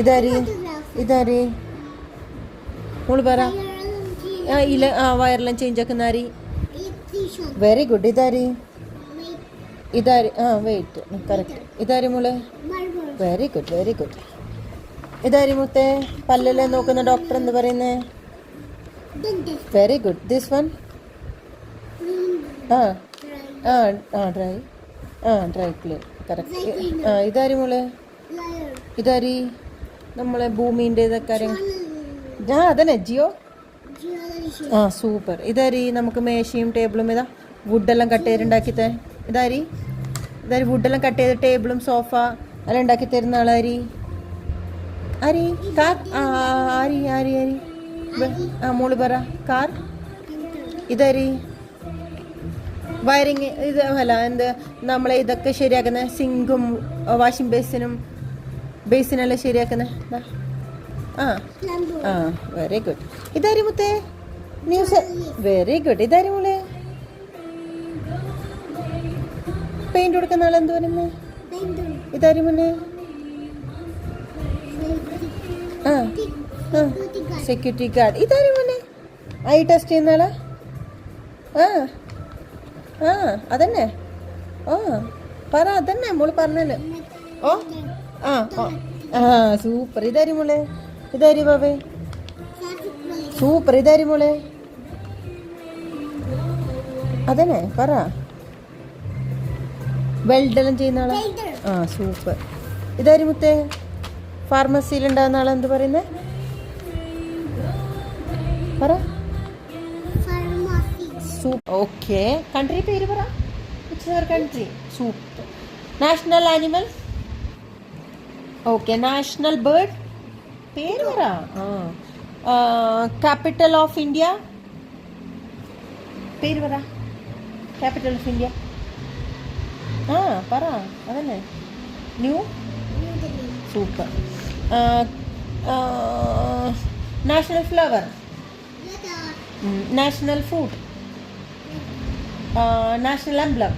ഇതാരി ഇതാരി മോള് പറ. ഇല്ല വയറെല്ലാം ചേഞ്ച് ആക്കുന്ന ആരി? Very good. ഇതാരി ഇതാരി വെയിറ്റ് കറക്റ്റ്. ഇതാരി മോളെ? Very good very good. ഇതാരി മുത്തേ പല്ലെല്ലാം നോക്കുന്ന ഡോക്ടർ എന്ന് പറയുന്നേ? Very good. This one? Dry dry clean correct. ഇതാരി മോളെ? ഇതാരി നമ്മളെ ഭൂമിൻ്റെ കാര്യങ്ങൾ? അതന്നെ ജിയോ. സൂപ്പർ. ഇതാരി നമുക്ക് മേശയും ടേബിളും ഇതാ വുഡെല്ലാം കട്ട് ചെയ്തിട്ടുണ്ടാക്കിത്തേ? ഇതാരി വുഡെല്ലാം കട്ട് ചെയ്ത് ടേബിളും സോഫ എല്ലാം ഉണ്ടാക്കി തരുന്ന ആളാരി? ആരി? കാർ? ആരി ആരി ആരി? മോള് പറ. കാർ? ഇതാരി വയറിങ് ഇത് അല്ല എന്ത് നമ്മളെ ഇതൊക്കെ ശരിയാക്കുന്ന സിങ്കും വാഷിംഗ് ബേസിനെല്ലാം ശരിയാക്കുന്ന? Very good. ഇതാരി മുത്തേ? ന്യൂസ്. Very good. ഇതാരി മോളെ? പെയിന്റ് കൊടുക്കുന്ന ആളെന്ത് പറയുന്നത്? ഇതാരി മുന്നേ? Security guard. ഇതാരി മുന്നേ? ഐ ടെസ്റ്റ് ചെയ്യുന്ന ആളാ? അതന്നെ. പറ. അതന്നെ മോള് പറഞ്ഞല്ലോ. സൂപ്പർ. ഇതാരി മോളെ? ഇതാരി ബാബേ? സൂപ്പർ. ഇതാരി മോളെ? അതന്നെ പറ. വെൽഡെല്ലാം ചെയ്യുന്ന ആളാ? സൂപ്പർ. ഇതാരി മുത്തേ? ഫാർമസിയിൽ ഉണ്ടാകുന്ന ആളെ എന്ത് പറയുന്നേ? പറ. ഓക്കെ. കൺട്രി പേര് പറ. Which your country? Super. National animal? Okay. National bird പേര് പറ. ക്യാപിറ്റൽ ഓഫ് ഇന്ത്യ പേര് പറ. ക്യാപിറ്റൽ ഓഫ് ഇന്ത്യ പറ. അതന്നെ. New. Super. National flower? National food? National emblem?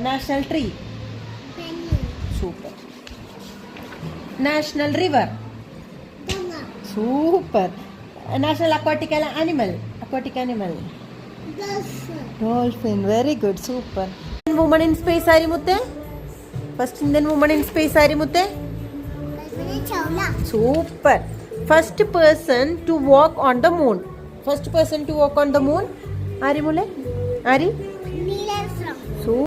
National tree? Super. National river? Super. National aquatic animal? Dolphin. Very good. Super. Woman in space ആരി മുത്തേ? First Indian woman in space ആരി മുത്തേ? Super. First person to walk on the moon? ആരി മോളെ? ആരി?